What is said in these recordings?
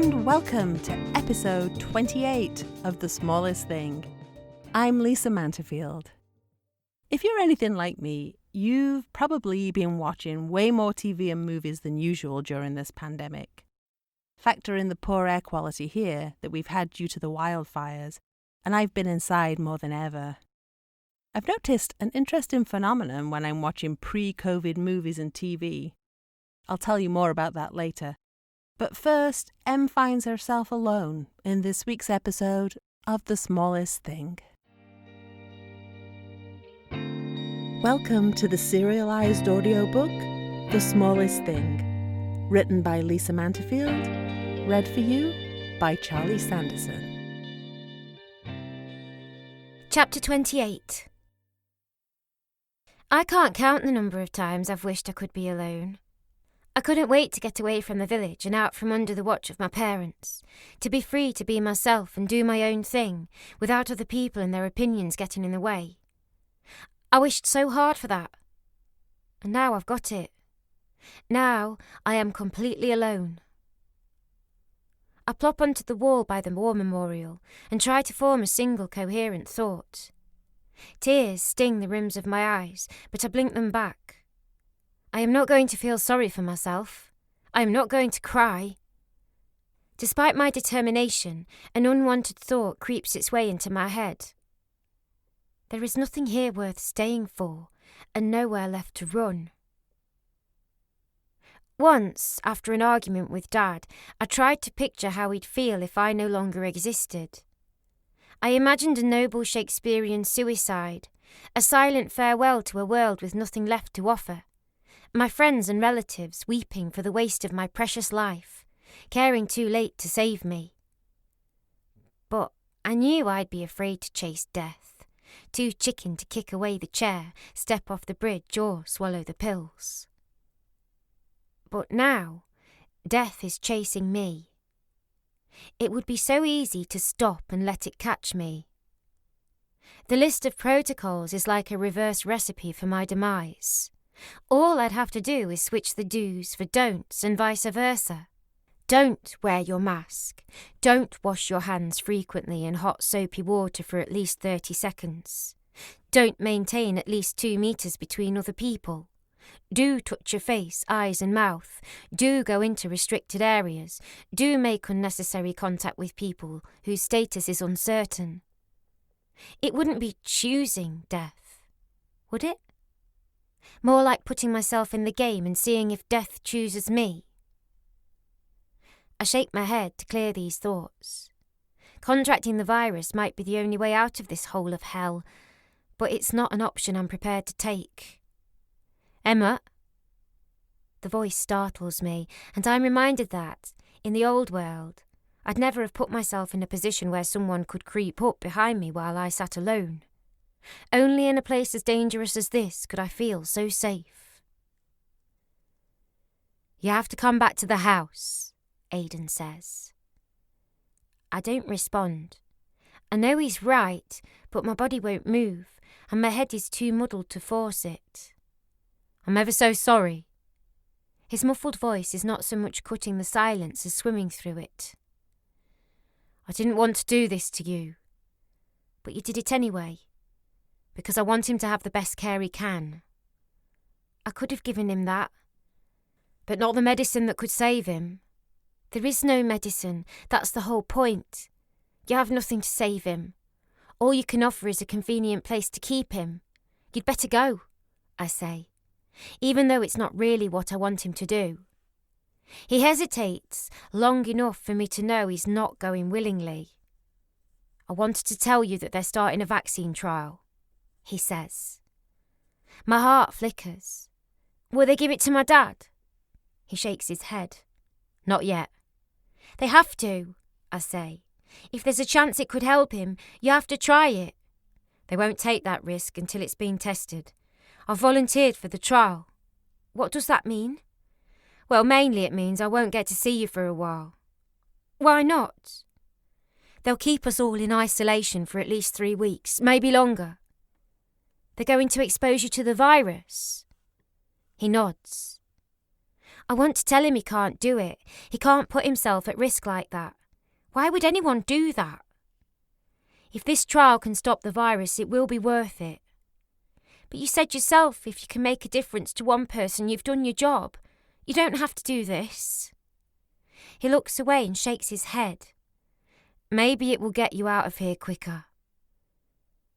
and welcome to episode 28 of The Smallest Thing. I'm Lisa Manterfield. If you're anything like me, you've probably been watching way more TV and movies than usual during this pandemic. Factor in the poor air quality here that we've had due to the wildfires, and I've been inside more than ever. I've noticed an interesting phenomenon when I'm watching pre-COVID movies and TV. I'll tell you more about that later. But first, Em finds herself alone in this week's episode of The Smallest Thing. Welcome to the serialized audiobook, The Smallest Thing, written by Lisa Manterfield, read for you by Charlie Sanderson. Chapter 28. I can't count the number of times I've wished I could be alone. I couldn't wait to get away from the village and out from under the watch of my parents, to be free to be myself and do my own thing, without other people and their opinions getting in the way. I wished so hard for that. And now I've got it. Now I am completely alone. I plop onto the wall by the war memorial and try to form a single coherent thought. Tears sting the rims of my eyes, but I blink them back. I am not going to feel sorry for myself. I am not going to cry. Despite my determination, an unwanted thought creeps its way into my head. There is nothing here worth staying for, and nowhere left to run. Once, after an argument with Dad, I tried to picture how he'd feel if I no longer existed. I imagined a noble Shakespearean suicide, a silent farewell to a world with nothing left to offer. My friends and relatives weeping for the waste of my precious life, caring too late to save me. But I knew I'd be afraid to chase death, too chicken to kick away the chair, step off the bridge or swallow the pills. But now, death is chasing me. It would be so easy to stop and let it catch me. The list of protocols is like a reverse recipe for my demise. All I'd have to do is switch the do's for don'ts and vice versa. Don't wear your mask. Don't wash your hands frequently in hot soapy water for at least 30 seconds. Don't maintain at least 2 meters between other people. Do touch your face, eyes and mouth. Do go into restricted areas. Do make unnecessary contact with people whose status is uncertain. It wouldn't be choosing death, would it? More like putting myself in the game and seeing if death chooses me. I shake my head to clear these thoughts. Contracting the virus might be the only way out of this hole of hell, but it's not an option I'm prepared to take. Emma? The voice startles me, and I'm reminded that, in the old world, I'd never have put myself in a position where someone could creep up behind me while I sat alone. Only in a place as dangerous as this could I feel so safe. You have to come back to the house, Aiden says. I don't respond. I know he's right, but my body won't move, and my head is too muddled to force it. I'm ever so sorry. His muffled voice is not so much cutting the silence as swimming through it. I didn't want to do this to you, but you did it anyway. Because I want him to have the best care he can. I could have given him that, but not the medicine that could save him. There is no medicine, that's the whole point. You have nothing to save him. All you can offer is a convenient place to keep him. You'd better go, I say, even though it's not really what I want him to do. He hesitates long enough for me to know he's not going willingly. I wanted to tell you that they're starting a vaccine trial, he says. My heart flickers. Will they give it to my dad? He shakes his head. Not yet. They have to, I say. If there's a chance it could help him, you have to try it. They won't take that risk until it's been tested. I've volunteered for the trial. What does that mean? Well, mainly it means I won't get to see you for a while. Why not? They'll keep us all in isolation for at least 3 weeks, maybe longer. They're going to expose you to the virus. He nods. I want to tell him he can't do it. He can't put himself at risk like that. Why would anyone do that? If this trial can stop the virus, it will be worth it. But you said yourself, if you can make a difference to one person, you've done your job. You don't have to do this. He looks away and shakes his head. Maybe it will get you out of here quicker.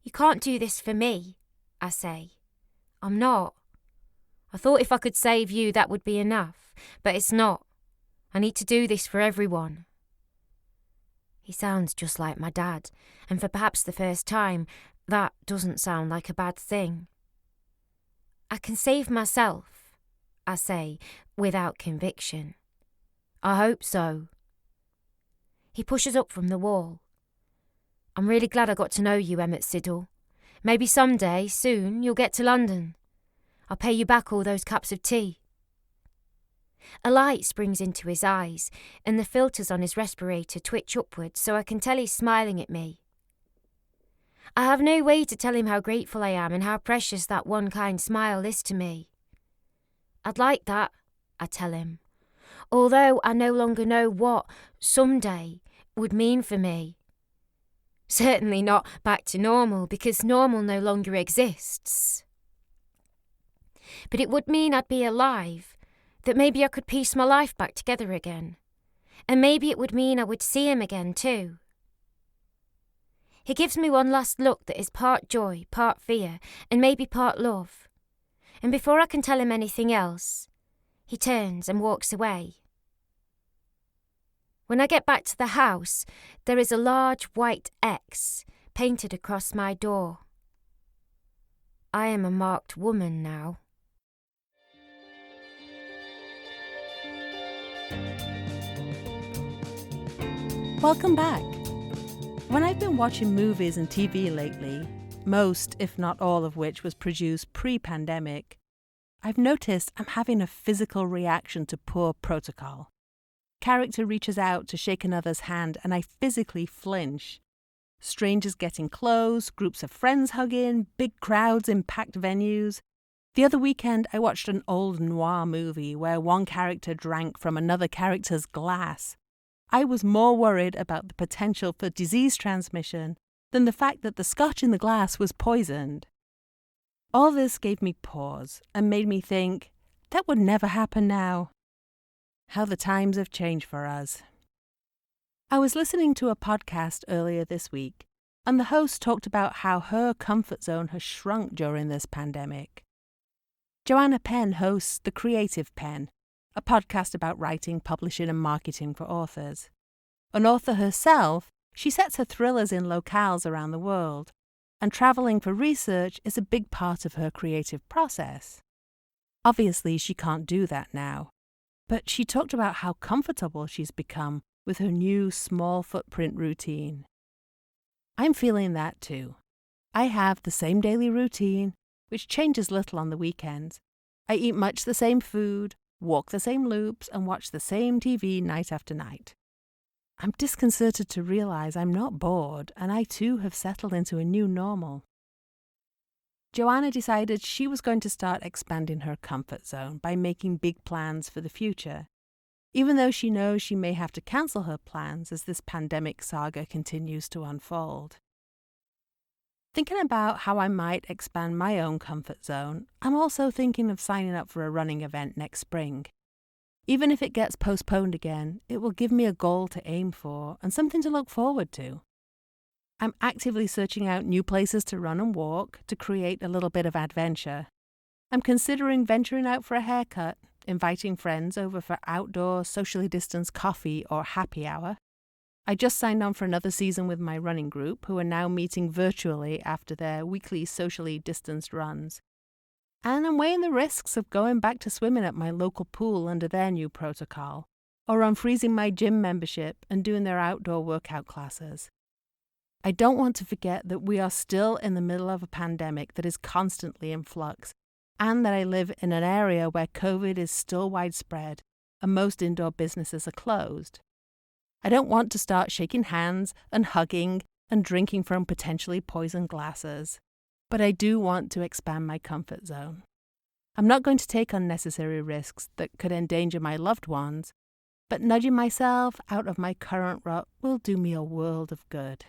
You can't do this for me, I say. I'm not. I thought if I could save you, that would be enough, but it's not. I need to do this for everyone. He sounds just like my dad, and for perhaps the first time, that doesn't sound like a bad thing. I can save myself, I say, without conviction. I hope so. He pushes up from the wall. I'm really glad I got to know you, Emmett Siddle. Maybe someday, soon, you'll get to London. I'll pay you back all those cups of tea. A light springs into his eyes, and the filters on his respirator twitch upwards so I can tell he's smiling at me. I have no way to tell him how grateful I am and how precious that one kind smile is to me. I'd like that, I tell him, although I no longer know what someday would mean for me. Certainly not back to normal, because normal no longer exists. But it would mean I'd be alive, that maybe I could piece my life back together again. And maybe it would mean I would see him again too. He gives me one last look that is part joy, part fear, and maybe part love. And before I can tell him anything else, he turns and walks away. When I get back to the house, there is a large white X painted across my door. I am a marked woman now. Welcome back. When I've been watching movies and TV lately, most, if not all of which was produced pre-pandemic, I've noticed I'm having a physical reaction to poor protocol. Character reaches out to shake another's hand and I physically flinch. Strangers getting close, groups of friends hugging, big crowds in packed venues. The other weekend I watched an old noir movie where one character drank from another character's glass. I was more worried about the potential for disease transmission than the fact that the scotch in the glass was poisoned. All this gave me pause and made me think, that would never happen now. How the times have changed for us. I was listening to a podcast earlier this week, and the host talked about how her comfort zone has shrunk during this pandemic. Joanna Penn hosts The Creative Pen, a podcast about writing, publishing and marketing for authors. An author herself, she sets her thrillers in locales around the world, and travelling for research is a big part of her creative process. Obviously, she can't do that now, but she talked about how comfortable she's become with her new small footprint routine. I'm feeling that too. I have the same daily routine, which changes little on the weekends. I eat much the same food, walk the same loops, and watch the same TV night after night. I'm disconcerted to realize I'm not bored, and I too have settled into a new normal. Joanna decided she was going to start expanding her comfort zone by making big plans for the future, even though she knows she may have to cancel her plans as this pandemic saga continues to unfold. Thinking about how I might expand my own comfort zone, I'm also thinking of signing up for a running event next spring. Even if it gets postponed again, it will give me a goal to aim for and something to look forward to. I'm actively searching out new places to run and walk to create a little bit of adventure. I'm considering venturing out for a haircut, inviting friends over for outdoor, socially distanced coffee or happy hour. I just signed on for another season with my running group, who are now meeting virtually after their weekly socially distanced runs. And I'm weighing the risks of going back to swimming at my local pool under their new protocol, or unfreezing my gym membership and doing their outdoor workout classes. I don't want to forget that we are still in the middle of a pandemic that is constantly in flux, and that I live in an area where COVID is still widespread and most indoor businesses are closed. I don't want to start shaking hands and hugging and drinking from potentially poisoned glasses, but I do want to expand my comfort zone. I'm not going to take unnecessary risks that could endanger my loved ones, but nudging myself out of my current rut will do me a world of good.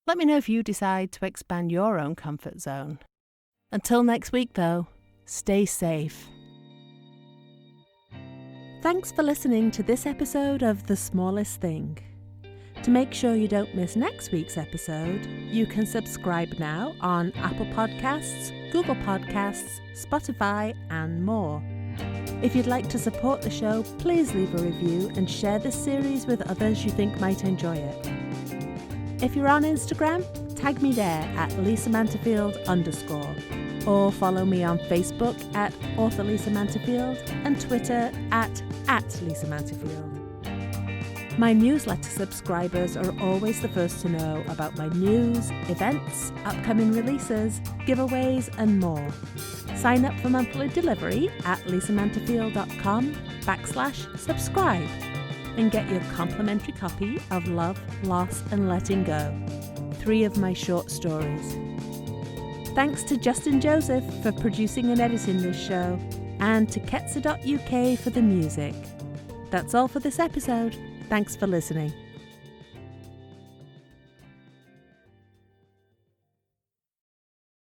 Let me know if you decide to expand your own comfort zone. Until next week, though, stay safe. Thanks for listening to this episode of The Smallest Thing. To make sure you don't miss next week's episode, you can subscribe now on Apple Podcasts, Google Podcasts, Spotify, and more. If you'd like to support the show, please leave a review and share this series with others you think might enjoy it. If you're on Instagram, tag me there at LisaManterfield_, or follow me on Facebook at author Lisa Manterfield and Twitter at Lisa Manterfield. My newsletter subscribers are always the first to know about my news, events, upcoming releases, giveaways, and more. Sign up for monthly delivery at lisamanterfield.com/subscribe and get your complimentary copy of Love, Loss and Letting Go, 3 of my short stories. Thanks to Justin Joseph for producing and editing this show, and to Ketsa.uk for the music. That's all for this episode. Thanks for listening.